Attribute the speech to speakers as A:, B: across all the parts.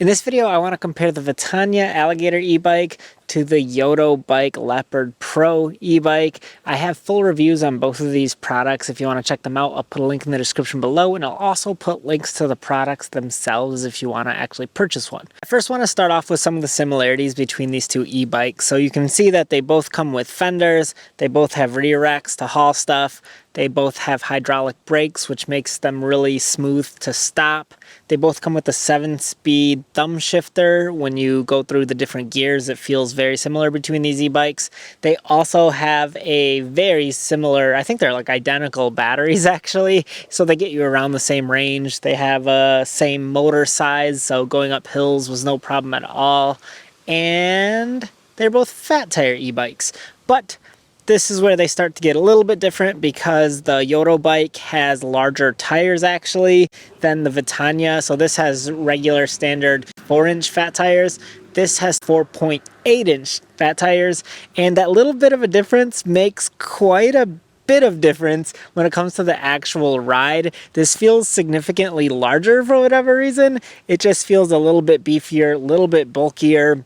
A: In this video, I want to compare the Vetanya Alligator E-bike to the Yotobike Leopard Pro E-bike. I have full reviews on both of these products. If you want to check them out, I'll put a link in the description below, and I'll also put links to the products themselves if you want to actually purchase one. I first want to start off with some of the similarities between these two e-bikes. So you can see that they both come with fenders, they both have rear racks to haul stuff, they both have hydraulic brakes, which makes them really smooth to stop. They both come with a 7-speed thumb shifter. When you go through the different gears, it feels very similar between these e-bikes. They also have a very similar, I think they're like identical batteries actually, so they get you around the same range. They have a same motor size, so going up hills was no problem at all. And they're both fat tire e-bikes. But this is where they start to get a little bit different because the Yotobike has larger tires actually than the Vetanya. So this has regular standard 4-inch fat tires. This has 4.8-inch fat tires, and that little bit of a difference makes quite a bit of difference when it comes to the actual ride. This feels significantly larger for whatever reason. It just feels a little bit beefier, a little bit bulkier,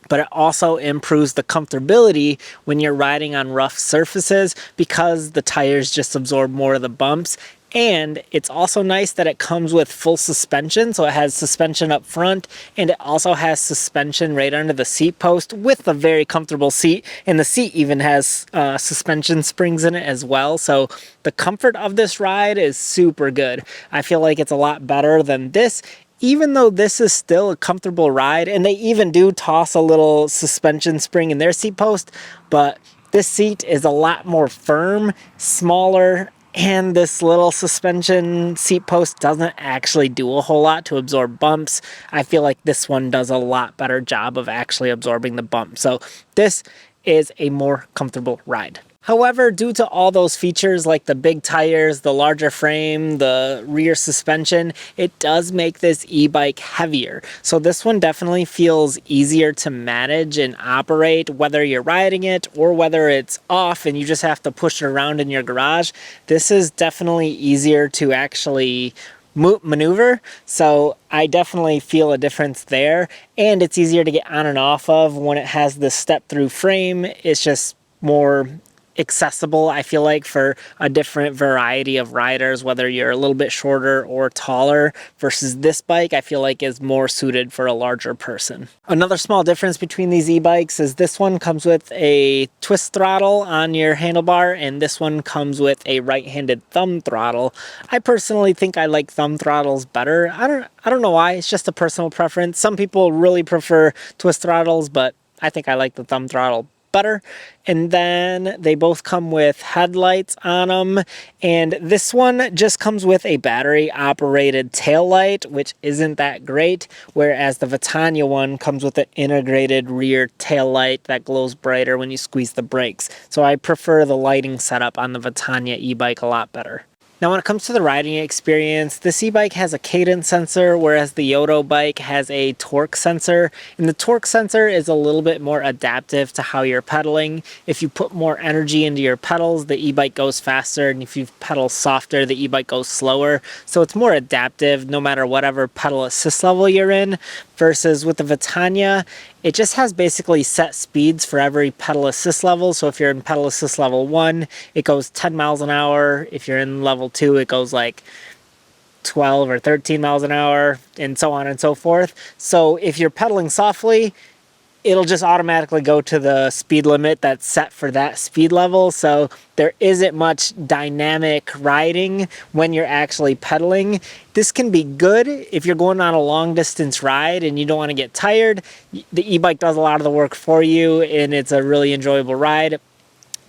A: but it also improves the comfortability when you're riding on rough surfaces because the tires just absorb more of the bumps. And it's also nice that it comes with full suspension, so it has suspension up front, and it also has suspension right under the seat post with a very comfortable seat, and the seat even has suspension springs in it as well. So the comfort of this ride is super good. I feel like it's a lot better than this, even though this is still a comfortable ride, and they even do toss a little suspension spring in their seat post, but this seat is a lot more firm, smaller, and this little suspension seat post doesn't actually do a whole lot to absorb bumps. I feel like this one does a lot better job of actually absorbing the bump. So this is a more comfortable ride. However, due to all those features like the big tires, the larger frame, the rear suspension, it does make this e-bike heavier. So this one definitely feels easier to manage and operate, whether you're riding it or whether it's off and you just have to push it around in your garage. This is definitely easier to actually maneuver, so I definitely feel a difference there, and it's easier to get on and off of when it has this step-through frame. It's just more accessible, I feel like, for a different variety of riders, whether you're a little bit shorter or taller, versus this bike I feel like is more suited for a larger person. Another small difference between these e-bikes is this one comes with a twist throttle on your handlebar, and this one comes with a right-handed thumb throttle. I personally think I like thumb throttles better. I don't know why, it's just a personal preference. Some people really prefer twist throttles, but I think I like the thumb throttle better. And then they both come with headlights on them, and this one just comes with a battery operated tail light, which isn't that great, whereas the Vetanya one comes with an integrated rear tail light that glows brighter when you squeeze the brakes. So I prefer the lighting setup on the Vetanya e-bike a lot better. Now when it comes to the riding experience, this e-bike has a cadence sensor, whereas the Yotobike has a torque sensor. And the torque sensor is a little bit more adaptive to how you're pedaling. If you put more energy into your pedals, the e-bike goes faster, and if you pedal softer, the e-bike goes slower. So it's more adaptive no matter whatever pedal assist level you're in, versus with the Vetanya, it just has basically set speeds for every pedal assist level. So if you're in pedal assist level 1, it goes 10 miles an hour. If you're in level 2, it goes like 12 or 13 miles an hour, and so on and so forth. So if you're pedaling softly, it'll just automatically go to the speed limit that's set for that speed level. So there isn't much dynamic riding when you're actually pedaling. This can be good if you're going on a long distance ride and you don't want to get tired. The e-bike does a lot of the work for you, and it's a really enjoyable ride.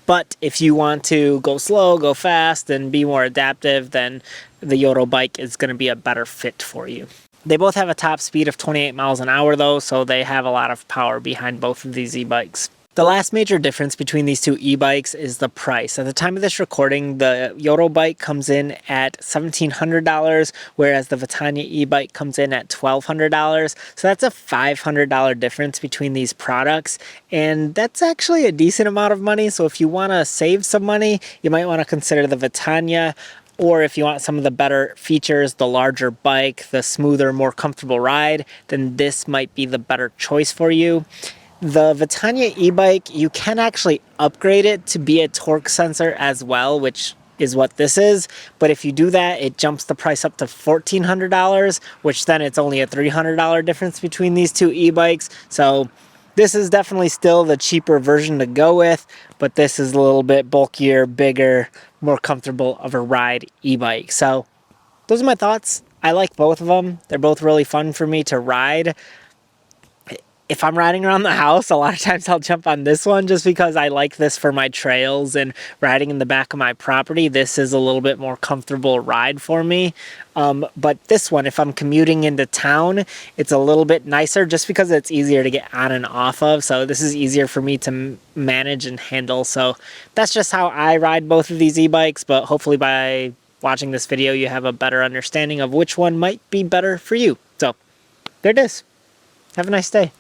A: But if you want to go slow, go fast, and be more adaptive, then the Yotobike is going to be a better fit for you. They both have a top speed of 28 miles an hour though, so they have a lot of power behind both of these e-bikes. The last major difference between these two e-bikes is the price. At the time of this recording, the Yotobike comes in at $1,700, whereas the Vetanya e-bike comes in at $1,200. So that's a $500 difference between these products, and that's actually a decent amount of money. So if you want to save some money, you might want to consider the Vetanya. or if you want some of the better features, the larger bike, the smoother, more comfortable ride, then this might be the better choice for you. The Vetanya e-bike, you can actually upgrade it to be a torque sensor as well, which is what this is. But if you do that, it jumps the price up to $1,400, which then it's only a $300 difference between these two e-bikes. So this is definitely still the cheaper version to go with, but this is a little bit bulkier, bigger, more comfortable of a ride e-bike. So those are my thoughts. I like both of them. They're both really fun for me to ride. If I'm riding around the house, a lot of times I'll jump on this one just because I like this for my trails and riding in the back of my property. This is a little bit more comfortable ride for me. But this one, if I'm commuting into town, it's a little bit nicer just because it's easier to get on and off of. So this is easier for me to manage and handle. So that's just how I ride both of these e-bikes, but hopefully by watching this video, you have a better understanding of which one might be better for you. So there it is. Have a nice day.